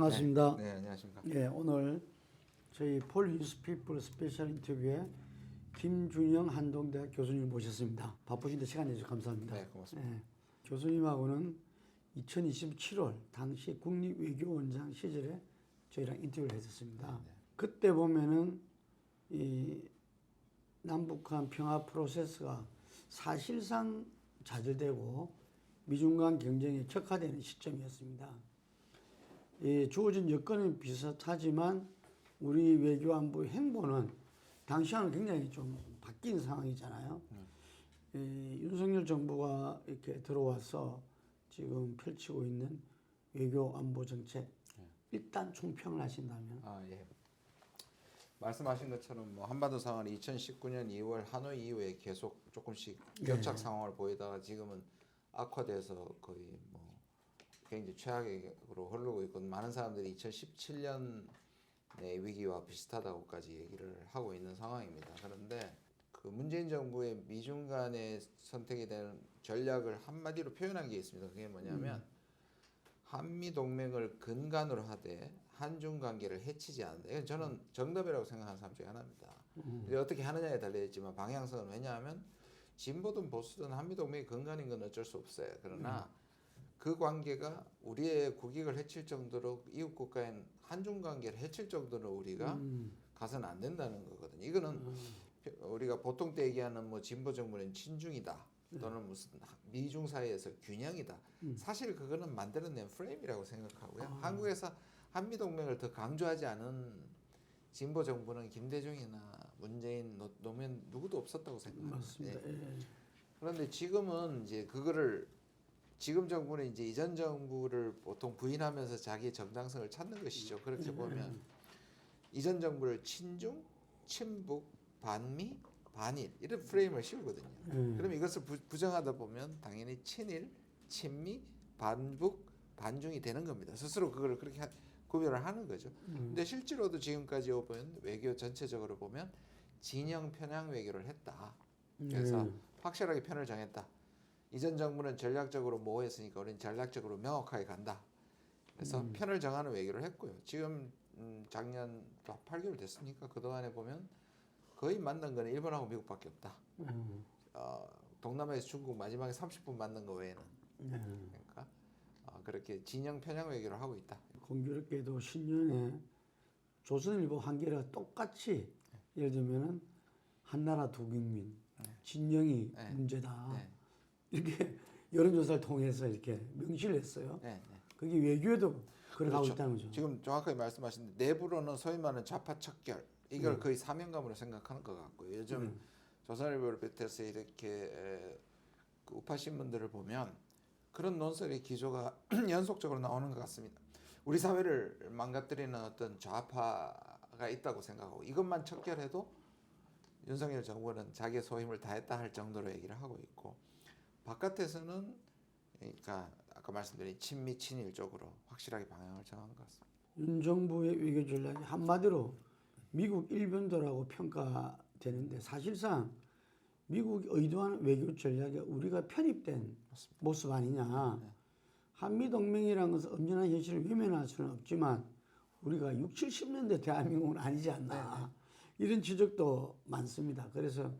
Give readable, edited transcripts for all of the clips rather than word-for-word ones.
반갑습니다. 네, 안녕하십니까. 예, 오늘 저희 폴 뉴스피플 스페셜 인터뷰에 김준영 한동대학 교수님 모셨습니다. 바쁘신데 시간 내주셔서 감사합니다. 네, 고맙습니다. 예, 교수님하고는 2027월 당시 국립외교원장 시절에 저희랑 인터뷰를 했었습니다. 그때 보면은 이 남북한 평화 프로세스가 사실상 좌절되고 미중 간 경쟁이 격화되는 시점이었습니다. 주어진 여건은 비슷하지만 우리 외교안보 행보는 당시와는 굉장히 좀 바뀐 상황이잖아요. 윤석열 정부가 이렇게 들어와서 지금 펼치고 있는 외교안보 정책 일단 총평을 하신다면. 예. 말씀하신 것처럼 뭐 한반도 상황이 2019년 2월 하노이 이후에 계속 조금씩 격착 상황을 보이다가 지금은 악화돼서 거의 뭐 굉장히 최악으로 흐르고 있고, 많은 사람들이 2017년의 위기와 비슷하다고까지 얘기를 하고 있는 상황입니다. 그런데 그 문재인 정부의 미중 간의 선택이 되는 전략을 한마디로 표현한 게 있습니다. 그게 뭐냐면 한미 동맹을 근간으로 하되 한중 관계를 해치지 않는다. 이건 저는 정답이라고 생각하는 사람 중에 하나입니다. 어떻게 하느냐에 달려있지만 방향성은, 왜냐하면 진보든 보수든 한미 동맹이 근간인 건 어쩔 수 없어요. 그러나 그 관계가 우리의 국익을 해칠 정도로, 이웃 국가인 한중 관계를 해칠 정도로 우리가 가서는 안 된다는 거거든요. 이거는 우리가 보통 때 얘기하는 뭐 진보 정부는 친중이다, 또는 무슨 미중 사이에서 균형이다. 사실 그거는 만들어낸 프레임이라고 생각하고요. 한국에서 한미 동맹을 더 강조하지 않은 진보 정부는 김대중이나 문재인, 노무현 누구도 없었다고 생각합니다. 맞습니다. 예. 그런데 지금은 이제 그거를, 지금 정부는 이제 이전 정부를 보통 부인하면서 자기의 정당성을 찾는 것이죠. 그렇게 보면 이전 정부를 친중, 친북, 반미, 반일 이런 프레임을 씌우거든요. 그럼 이것을 부정하다 보면 당연히 친일, 친미, 반북, 반중이 되는 겁니다. 스스로 그걸 그렇게 구별을 하는 거죠. 근데 실제로도 지금까지 보면 외교 전체적으로 보면 진영 편향 외교를 했다. 그래서 확실하게 편을 정했다. 이전 정부는 전략적으로 모호했으니까 우리는 전략적으로 명확하게 간다. 그래서 편을 정하는 외교를 했고요. 지금 작년 8개월 됐습니까? 그동안에 보면 거의 만난 거는 일본하고 미국밖에 없다. 동남아에서 중국 마지막에 30분 만난 거 외에는. 그러니까 그렇게 진영 편향 외교를 하고 있다. 공교롭게도 신년에 조선일보 한겨레가 똑같이 예를 들면은 한나라 두 국민, 진영이 문제다. 이렇게 여론조사를 통해서 이렇게 명시를 했어요. 그게 외교에도 그렇게 있다는 거죠. 지금 정확하게 말씀하신 내부로는 소위 말하는 좌파 척결, 이걸 거의 사명감으로 생각하는 것 같고요. 요즘 조선일보를 비롯해서 이렇게 그 우파 신문들을 보면 그런 논설의 기조가 연속적으로 나오는 것 같습니다. 우리 사회를 망가뜨리는 어떤 좌파가 있다고 생각하고, 이것만 척결해도 윤석열 정부는 자기의 소임을 다했다 할 정도로 얘기를 하고 있고, 바깥에서는 그러니까 아까 말씀드린 친미 친일 쪽으로 확실하게 방향을 정한 것 같습니다. 윤 정부의 외교 전략이 한마디로 미국 일변도라고 평가되는데, 사실상 미국이 의도하는 외교 전략에 우리가 편입된 모습 아니냐. 한미동맹이라는 것은 엄연한 현실을 외면할 수는 없지만 우리가 60, 70년대 대한민국은 아니지 않나. 이런 지적도 많습니다. 그래서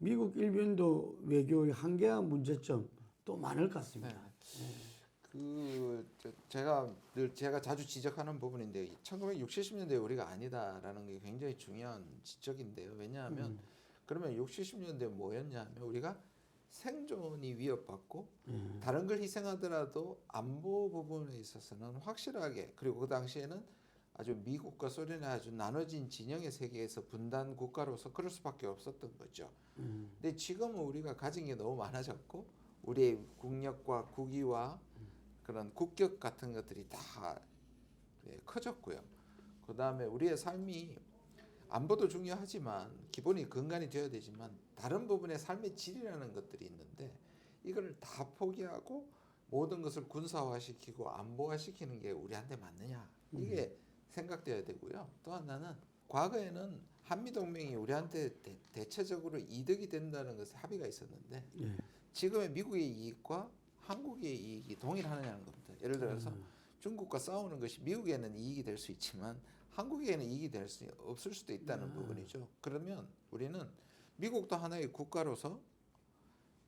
미국 일변도 외교의 한계와 문제점 또 많을 것 같습니다. 제가 자주 지적하는 부분인데, 1960, 70년대 우리가 아니다라는 게 굉장히 중요한 지적인데요. 왜냐하면 그러면 60, 70년대 뭐였냐면 우리가 생존이 위협받고 다른 걸 희생하더라도 안보 부분에 있어서는 확실하게, 그리고 그 당시에는 아주 미국과 소련의 아주 나눠진 진영의 세계에서 분단 국가로서 그럴 수밖에 없었던 거죠. 근데 지금은 우리가 가진 게 너무 많아졌고, 우리의 국력과 국위와 그런 국격 같은 것들이 다 커졌고요. 그 다음에 우리의 삶이, 안보도 중요하지만 기본이 근간이 되어야 되지만 다른 부분의 삶의 질이라는 것들이 있는데, 이걸 다 포기하고 모든 것을 군사화시키고 안보화시키는 게 우리한테 맞느냐, 이게 생각돼야 되고요. 또 하나는 과거에는 한미동맹이 우리한테 대체적으로 이득이 된다는 것에 합의가 있었는데 지금의 미국의 이익과 한국의 이익이 동일하느냐는 겁니다. 예를 들어서 중국과 싸우는 것이 미국에는 이익이 될 수 있지만 한국에는 이익이 될 수 없을 수도 있다는 부분이죠. 그러면 우리는 미국도 하나의 국가로서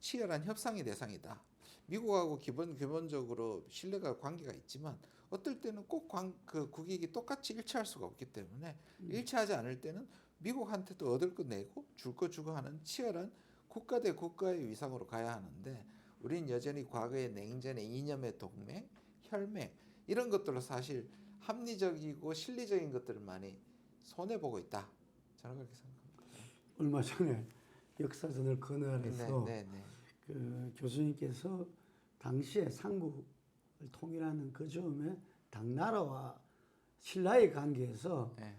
치열한 협상의 대상이다. 미국하고 기본적으로 신뢰가 관계가 있지만 어떨 때는 꼭 그 국익이 똑같이 일치할 수가 없기 때문에 일치하지 않을 때는 미국한테도 얻을 거 내고 줄 거 주고 하는 치열한 국가 대 국가의 위상으로 가야 하는데 우리는 여전히 과거의 냉전의 이념의 동맹, 혈맹 이런 것들로 사실 합리적이고 실리적인 것들을 많이 손해 보고 있다. 저는 그렇게 생각합니다. 얼마 전에 역사전을 건너안에서 네, 네, 네. 그 교수님께서 당시에 삼국을 통일하는 그 즈음에 당나라와 신라의 관계에서 네.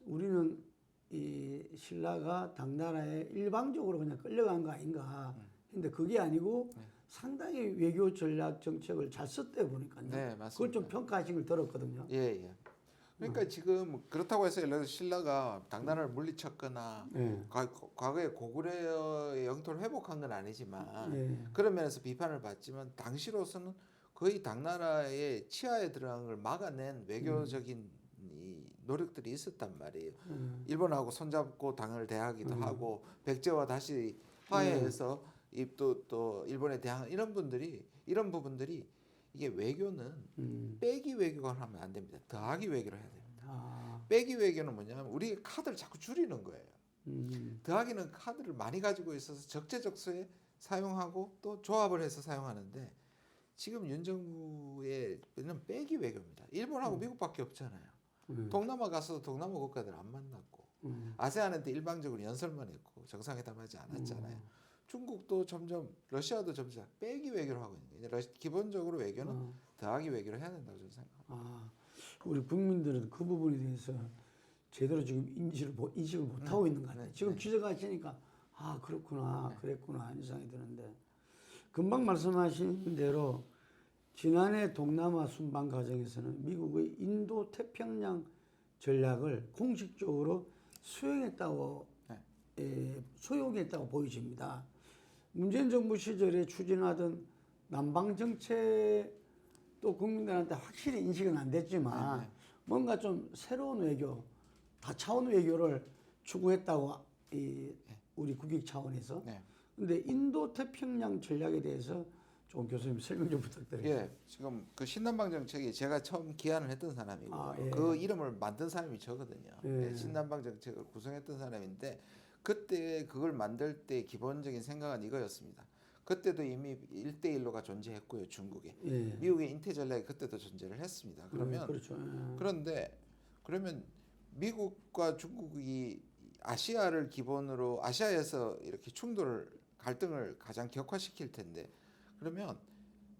우리는 이 신라가 당나라에 일방적으로 그냥 끌려간 거 아닌가 근데 그게 아니고 상당히 외교 전략 정책을 잘 썼대 보니까요. 네, 맞습니다. 그걸 좀 평가하신 걸 들었거든요. 예, 예. 그러니까 지금 그렇다고 해서 예를 들어서 신라가 당나라를 물리쳤거나 네. 과거에 고구려의 영토를 회복한 건 아니지만 네. 그런 면에서 비판을 받지만 당시로서는 거의 당나라의 치하에 들어간 걸 막아낸 외교적인 이 노력들이 있었단 말이에요. 일본하고 손잡고 당을 대하기도 하고 백제와 다시 화해해서 또 일본에 대항 이런 부분들이 이게 외교는 빼기 외교가 하면 안 됩니다. 더하기 외교를 해야 됩니다. 아, 빼기 외교는 뭐냐면 우리 카드를 자꾸 줄이는 거예요. 더하기는 카드를 많이 가지고 있어서 적재적소에 사용하고 또 조합을 해서 사용하는데 지금 윤 정부에는 빼기 외교입니다. 일본하고 미국밖에 없잖아요. 동남아 가서도 동남아 국가들 안 만났고 아세안한테 일방적으로 연설만 했고 정상회담하지 않았잖아요. 중국도 점점 러시아도 점점 빼기 외교를 하고 있는 거예요. 기본적으로 외교는 더하기 외교를 해야 된다고 저는 생각합니다. 아, 우리 국민들은 그 부분에 대해서 제대로 지금 인식을 못 하고 있는 것 같아요. 지금 취재가시니까 아 그렇구나, 그랬구나 하는 생각이 드는데 금방 말씀하신 대로 지난해 동남아 순방 과정에서는 미국의 인도 태평양 전략을 공식적으로 수용했다고 보여집니다. 문재인 정부 시절에 추진하던 남방 정책도 국민들한테 확실히 인식은 안 됐지만 뭔가 좀 새로운 외교, 다차원 외교를 추구했다고 우리 국익 차원에서. 근데 인도 태평양 전략에 대해서 좀 교수님 설명 좀 부탁드려요. 예, 지금 그 신남방 정책이 제가 처음 기한을 했던 사람이고 예. 그 이름을 만든 사람이 저거든요. 예. 신남방 정책을 구성했던 사람인데 그때 그걸 만들 때 기본적인 생각은 이거였습니다. 그때도 이미 1대1로가 존재했고요, 중국에. 예. 미국의 인태 전략이 그때도 존재를 했습니다. 그러면 그렇죠. 그런데 그러면 미국과 중국이 아시아를 기본으로 아시아에서 이렇게 갈등을 가장 격화시킬 텐데 그러면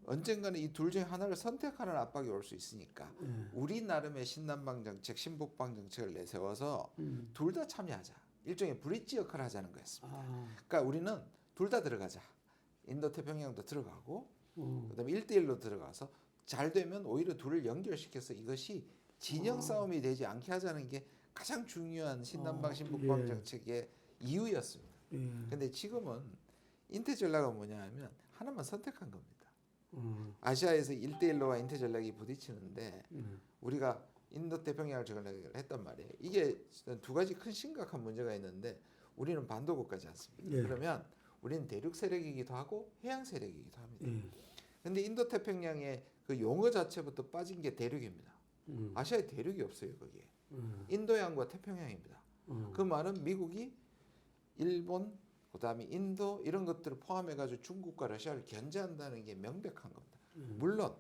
언젠가는 이 둘 중에 하나를 선택하는 압박이 올 수 있으니까 우리 나름의 신남방 정책, 신북방 정책을 내세워서 둘 다 참여하자. 일종의 브릿지 역할을 하자는 거였습니다. 그러니까 우리는 둘 다 들어가자. 인도 태평양도 들어가고 그다음에 1대1로 들어가서 잘 되면 오히려 둘을 연결시켜서 이것이 진영 싸움이 되지 않게 하자는 게 가장 중요한 신남방 신북방 정책의 이유였습니다. 근데 지금은 인태 전략은 뭐냐 하면 하나만 선택한 겁니다. 아시아에서 1대1로와 인태 전략이 부딪히는데 우리가 인도 태평양을 전략을 했단 말이에요. 이게 두 가지 큰 심각한 문제가 있는데 우리는 반도국가지 않습니까? 그러면 우리는 대륙 세력이기도 하고 해양 세력이기도 합니다. 근데 인도 태평양의 그 용어 자체부터 빠진 게 대륙입니다. 아시아에 대륙이 없어요, 거기에. 인도양과 태평양입니다. 그 말은 미국이 일본, 그다음에 인도 이런 것들을 포함해가지고 중국과 러시아를 견제한다는 게 명백한 겁니다. 물론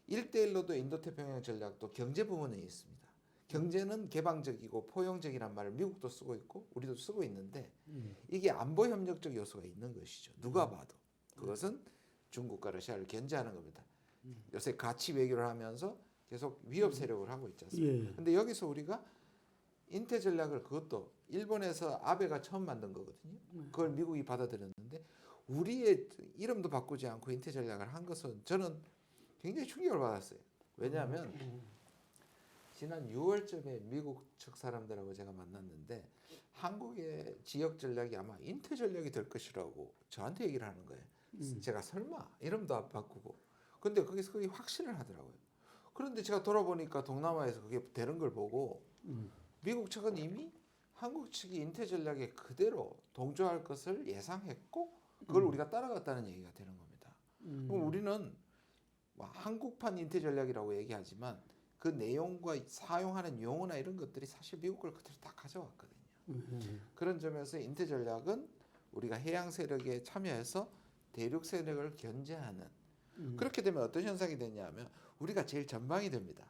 1대1로도 인도태평양 전략도 경제 부분에 있습니다. 경제는 개방적이고 포용적이란 말을 미국도 쓰고 있고 우리도 쓰고 있는데 이게 안보 협력적 요소가 있는 것이죠. 누가 봐도. 그것은 중국과 러시아를 견제하는 겁니다. 요새 가치 외교를 하면서 계속 위협 세력을 하고 있지 않습니까? 근데 여기서 우리가 인태 전략을 그것도 일본에서 아베가 처음 만든 거거든요. 그걸 미국이 받아들였는데 우리의 이름도 바꾸지 않고 인태 전략을 한 것은 저는 굉장히 충격을 받았어요. 왜냐하면 지난 6월쯤에 미국 측 사람들하고 제가 만났는데 한국의 지역 전략이 아마 인태 전략이 될 것이라고 저한테 얘기를 하는 거예요. 제가 설마 이름도 안 바꾸고 근데 거기서 그게 확신을 하더라고요. 그런데 제가 돌아보니까 동남아에서 그게 되는 걸 보고 미국 측은 이미 한국 측이 인태 전략에 그대로 동조할 것을 예상했고 그걸 우리가 따라갔다는 얘기가 되는 겁니다. 그럼 우리는 뭐 한국판 인태 전략이라고 얘기하지만 그 내용과 사용하는 용어나 이런 것들이 사실 미국 걸 그대로 다 가져왔거든요. 그런 점에서 인태 전략은 우리가 해양 세력에 참여해서 대륙 세력을 견제하는 그렇게 되면 어떤 현상이 되냐면 우리가 제일 전방이 됩니다.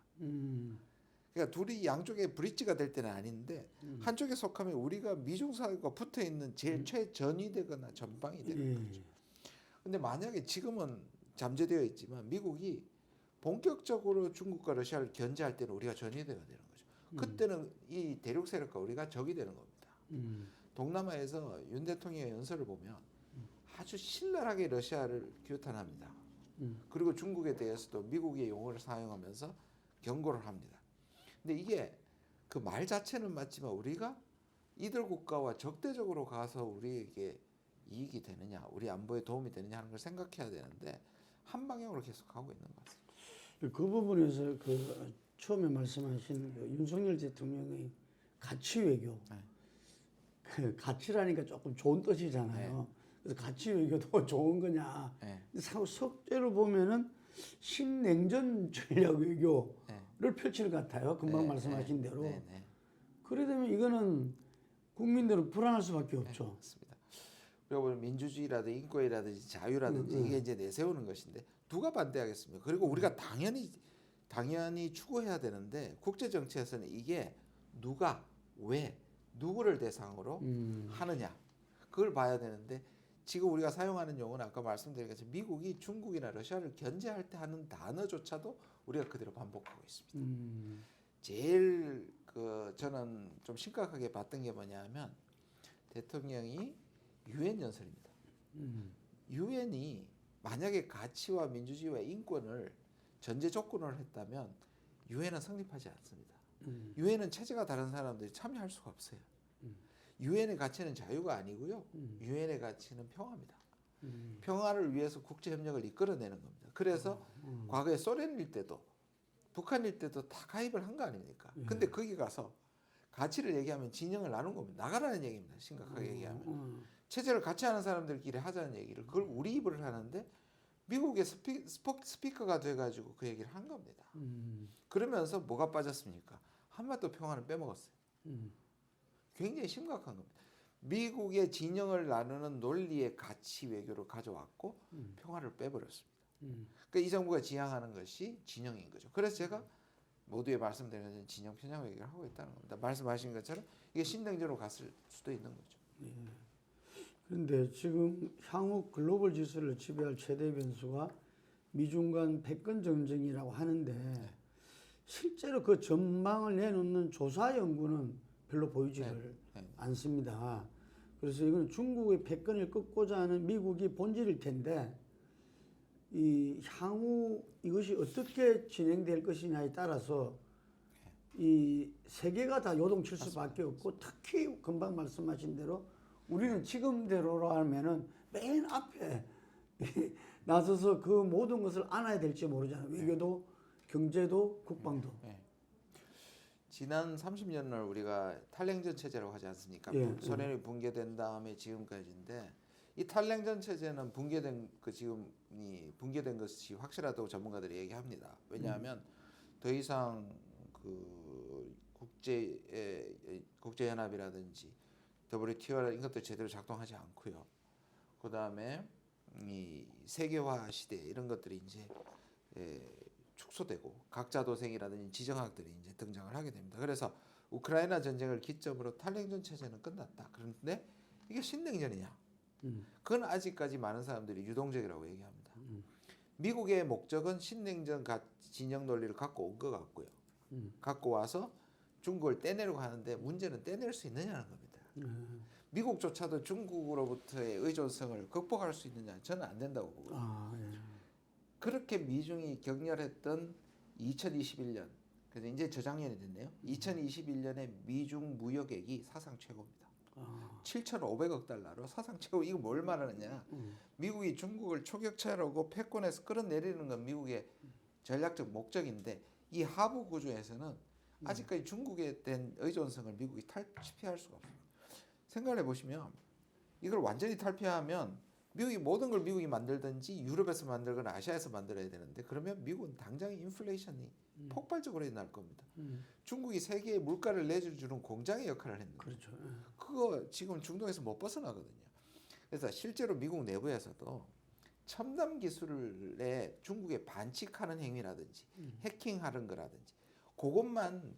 그러니까 둘이 양쪽에 브릿지가 될 때는 아닌데 한쪽에 속하면 우리가 미중사과 붙어 있는 제일 최전이 되거나 전방이 되는 거죠. 근데 만약에 지금은 잠재되어 있지만 미국이 본격적으로 중국과 러시아를 견제할 때는 우리가 전이대가 되는 거죠. 그때는 이 대륙 세력과 우리가 적이 되는 겁니다. 동남아에서 윤 대통령의 연설을 보면 아주 신랄하게 러시아를 규탄합니다. 그리고 중국에 대해서도 미국의 용어를 사용하면서 경고를 합니다. 근데 이게 그 말 자체는 맞지만 우리가 이들 국가와 적대적으로 가서 우리에게 이익이 되느냐, 우리 안보에 도움이 되느냐 하는 걸 생각해야 되는데 한 방향으로 계속 가고 있는 것 같습니다. 그 부분에서 그 처음에 말씀하신 그 윤석열 대통령의 가치 외교, 그 가치라니까 조금 좋은 뜻이잖아요. 그래서 가치 외교도 좋은 거냐? 석재로 보면은 신냉전 전략 외교를 펼칠 것 같아요. 금방 말씀하신 대로. 그래 되면 이거는 국민들은 불안할 수밖에 없죠. 맞습니다. 그리고 민주주의라든지 인권이라든지 자유라든지 이게 이제 내세우는 것인데 누가 반대하겠습니까? 그리고 우리가 당연히 추구해야 되는데 국제 정치에서는 이게 누가 왜 누구를 대상으로 하느냐 그걸 봐야 되는데 지금 우리가 사용하는 용어는 아까 말씀드린 것처럼 미국이 중국이나 러시아를 견제할 때 하는 단어조차도 우리가 그대로 반복하고 있습니다. 제일 저는 좀 심각하게 봤던 게 뭐냐면 대통령이 유엔 연설입니다. 유엔이 만약에 가치와 민주주의와 인권을 전제 조건으로 했다면 유엔은 성립하지 않습니다. 유엔은 체제가 다른 사람들이 참여할 수가 없어요. 유엔의 가치는 자유가 아니고요. 유엔의 가치는 평화입니다. 평화를 위해서 국제협력을 이끌어내는 겁니다. 그래서 과거에 소련일 때도 북한일 때도 다 가입을 한 거 아닙니까? 근데 거기 가서 가치를 얘기하면 진영을 나눈 겁니다. 나가라는 얘기입니다. 심각하게 얘기하면. 체제를 같이 하는 사람들끼리 하자는 얘기를 그걸 우리 입을 하는데 미국의 스피커가 돼가지고 그 얘기를 한 겁니다. 그러면서 뭐가 빠졌습니까? 한반도 평화는 빼먹었어요. 굉장히 심각한 겁니다. 미국의 진영을 나누는 논리의 가치 외교를 가져왔고 평화를 빼버렸습니다. 그러니까 이 정부가 지향하는 것이 진영인 거죠. 그래서 제가 모두에 말씀드린 것처럼 진영 편향 외교를 하고 있다는 겁니다. 말씀하신 것처럼 이게 신냉전으로 갔을 수도 있는 거죠. 그런데 지금 향후 글로벌 질서를 지배할 최대 변수가 미중 간 패권 전쟁이라고 하는데 실제로 그 전망을 내놓는 조사 연구는 별로 보이지를 않습니다. 그래서 이건 중국의 패권을 끊고자 하는 미국이 본질일 텐데 이 향후 이것이 어떻게 진행될 것이냐에 따라서 이 세계가 다 요동칠 수밖에 없고 특히 금방 말씀하신 대로 우리는 지금대로라면은 맨 앞에 나서서 그 모든 것을 안아야 될지 모르잖아요. 외교도, 경제도, 국방도. 지난 30년을 우리가 탈냉전 체제라고 하지 않습니까? 소련이 붕괴된 다음에 지금까지인데 이 탈냉전 체제는 붕괴된 것이 확실하다고 전문가들이 얘기합니다. 왜냐하면 더 이상 그 국제연합이라든지 WTO라 이런 것도 제대로 작동하지 않고요. 그 다음에 이 세계화 시대 이런 것들이 이제 축소되고 각자 도생이라든지 지정학들이 이제 등장을 하게 됩니다. 그래서 우크라이나 전쟁을 기점으로 탈냉전 체제는 끝났다. 그런데 이게 신냉전이냐? 그건 아직까지 많은 사람들이 유동적이라고 얘기합니다. 미국의 목적은 신냉전 진영 논리를 갖고 온 것 같고요. 갖고 와서 중국을 떼내려고 하는데 문제는 떼낼 수 있느냐는 겁니다. 미국조차도 중국으로부터의 의존성을 극복할 수 있느냐? 저는 안 된다고 보거든요. 그렇게 미중이 격렬했던 2021년, 그래서 이제 저작년이 됐네요. 2021년에 미중 무역액이 사상 최고입니다. 7,500억 달러로 사상 최고. 이거 뭘 말하느냐? 미국이 중국을 초격차라고 패권에서 끌어내리는 건 미국의 전략적 목적인데 이 하부 구조에서는 아직까지 중국에 대한 의존성을 미국이 탈피할 수가 없어요. 생각해 보시면 이걸 완전히 탈피하면 미국이 모든 걸 미국이 만들든지 유럽에서 만들거나 아시아에서 만들어야 되는데 그러면 미국은 당장 인플레이션이 폭발적으로 일어날 겁니다. 중국이 세계에 물가를 내주는 공장의 역할을 했는데 그렇죠. 그거 지금 중동에서 못 벗어나거든요. 그래서 실제로 미국 내부에서도 첨단 기술에 중국에 반칙하는 행위라든지 해킹하는 거라든지 그것만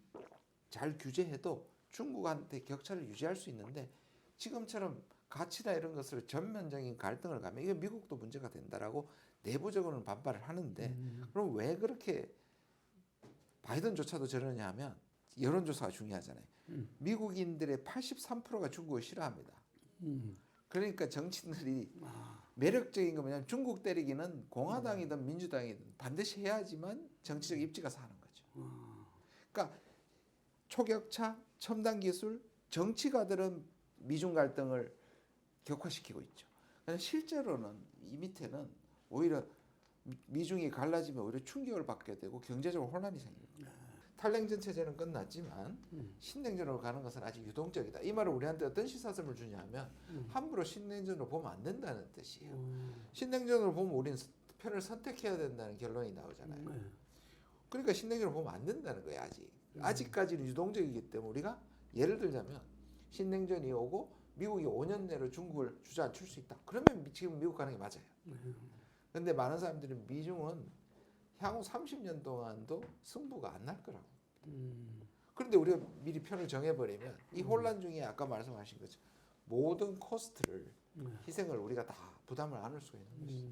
잘 규제해도 중국한테 격차를 유지할 수 있는데 지금처럼 가치나 이런 것으로 전면적인 갈등을 가면 이게 미국도 문제가 된다라고 내부적으로는 반발을 하는데 그럼 왜 그렇게 바이든조차도 저러냐 하면 여론조사가 중요하잖아요. 미국인들의 83%가 중국을 싫어합니다. 그러니까 정치인들이 매력적인 거 뭐냐면 중국 때리기는 공화당이든 민주당이든 반드시 해야지만 정치적 입지가 사는 거죠. 그러니까 초격차, 첨단 기술, 정치가들은 미중 갈등을 격화시키고 있죠. 그런데 실제로는 이 밑에는 오히려 미중이 갈라지면 오히려 충격을 받게 되고 경제적으로 혼란이 생깁니다. 탈냉전 체제는 끝났지만 신냉전으로 가는 것은 아직 유동적이다. 이 말을 우리한테 어떤 시사점을 주냐면 함부로 신냉전으로 보면 안 된다는 뜻이에요. 신냉전으로 보면 우리는 편을 선택해야 된다는 결론이 나오잖아요. 그러니까 신냉전으로 보면 안 된다는 거예요. 아직까지는 유동적이기 때문에 우리가 예를 들자면 신냉전이 오고 미국이 5년 내로 중국을 주저앉힐 수 있다. 그러면 지금 미국 가는 게 맞아요. 그런데 많은 사람들은 미중은 향후 30년 동안도 승부가 안 날 거라고. 그런데 우리가 미리 편을 정해버리면 이 혼란 중에 아까 말씀하신 것처럼 모든 코스트를 희생을 우리가 다 부담을 안을 수가 있는 것이죠.